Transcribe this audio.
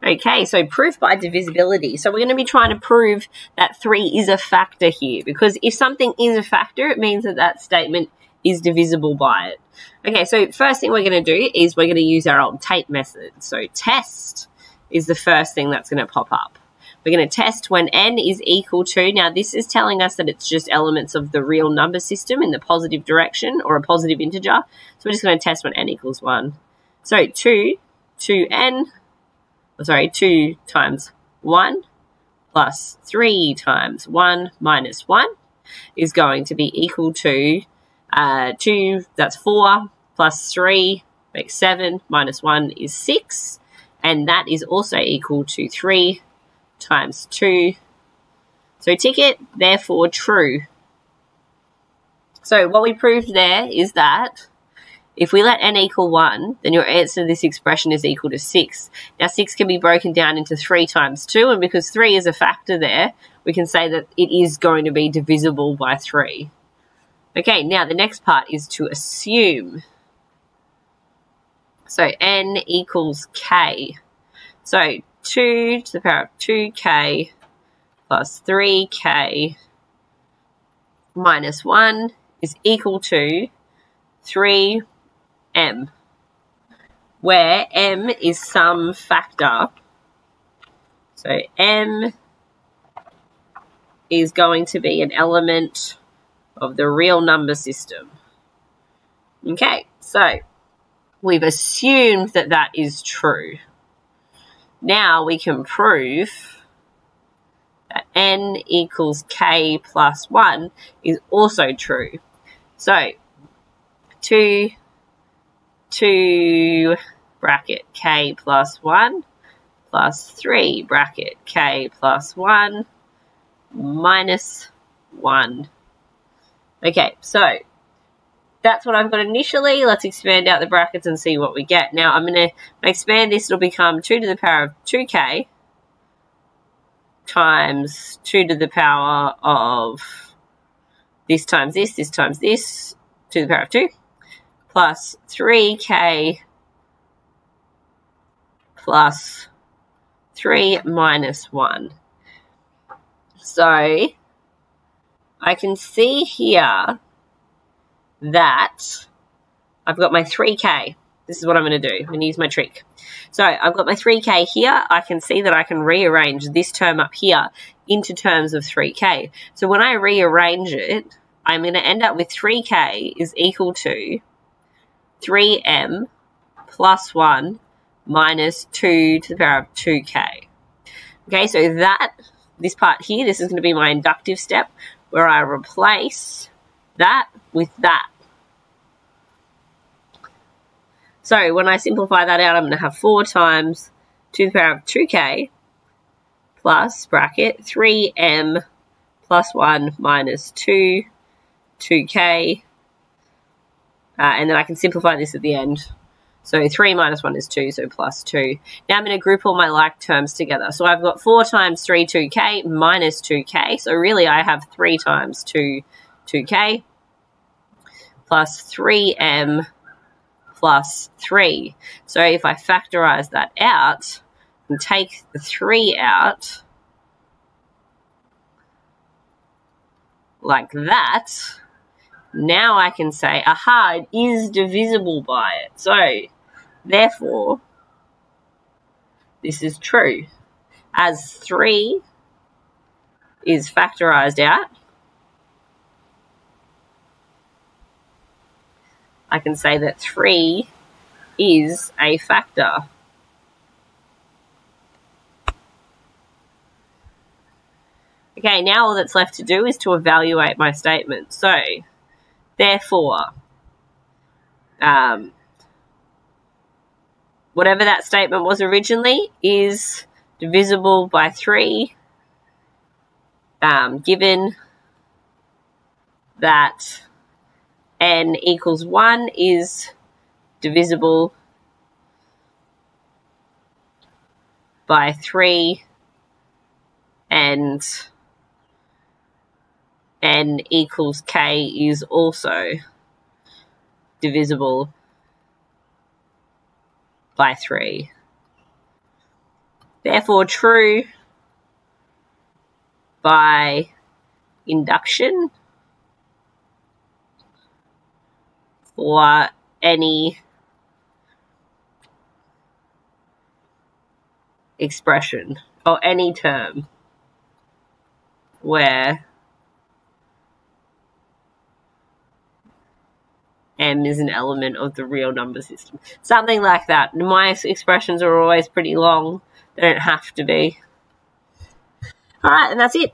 Okay, so proof by divisibility. So we're going to be trying to prove that 3 is a factor here, because if something is a factor, it means that that statement is divisible by it. Okay, so first thing we're going to do is we're going to use our old tape method. So test is the first thing that's going to pop up. We're going to test when n is equal to, now this is telling us that it's just elements of the real number system in the positive direction or a positive integer. So we're just going to test when n equals 1. So 2 times 1 plus 3 times 1 minus 1 is going to be equal to 2, that's 4, plus 3 makes 7, minus 1 is 6, and that is also equal to 3 times 2. So tick it, therefore true. So what we proved there is that if we let n equal 1, then your answer to this expression is equal to 6. Now 6 can be broken down into 3 times 2, and because 3 is a factor there, we can say that it is going to be divisible by 3. Okay, now the next part is to assume. So n equals k. So 2 to the power of 2k plus 3k minus 1 is equal to 3m, where m is some factor. So m is going to be an element of the real number system. Okay, so we've assumed that that is true. Now we can prove that n equals k plus 1 is also true. So 2 bracket k plus 1 plus 3 bracket k plus 1 minus 1. Okay, so that's what I've got initially. Let's expand out the brackets and see what we get. Now I'm going to expand this. It'll become 2 to the power of 2k times 2 to the power of this times this times this, to the power of 2, plus 3k plus 3 minus 1. So I can see here that I've got my 3k. This is what I'm going to do. I'm going to use my trick. So I've got my 3k here. I can see that I can rearrange this term up here into terms of 3k. So when I rearrange it, I'm going to end up with 3k is equal to 3m plus 1 minus 2 to the power of 2k. Okay, so this part here, this is going to be my inductive step where I replace that with that. So when I simplify that out, I'm going to have 4 times 2 to the power of 2k plus bracket 3m plus 1 minus 2k. And then I can simplify this at the end. So 3 minus 1 is 2, so plus 2. Now I'm going to group all my like terms together. So I've got 4 times 3, 2k, minus 2k. So really I have 3 times 2, 2k, plus 3m plus 3. So if I factorize that out and take the 3 out, like that, now I can say, aha, it is divisible by it. So, therefore, this is true. As 3 is factorized out, I can say that 3 is a factor. Okay, now all that's left to do is to evaluate my statement. So, therefore, whatever that statement was originally is divisible by 3, given that n equals 1 is divisible by 3 and n equals k is also divisible by 3. Therefore true by induction for any expression or any term where m is an element of the real number system. Something like that. My expressions are always pretty long. They don't have to be. Alright, and that's it.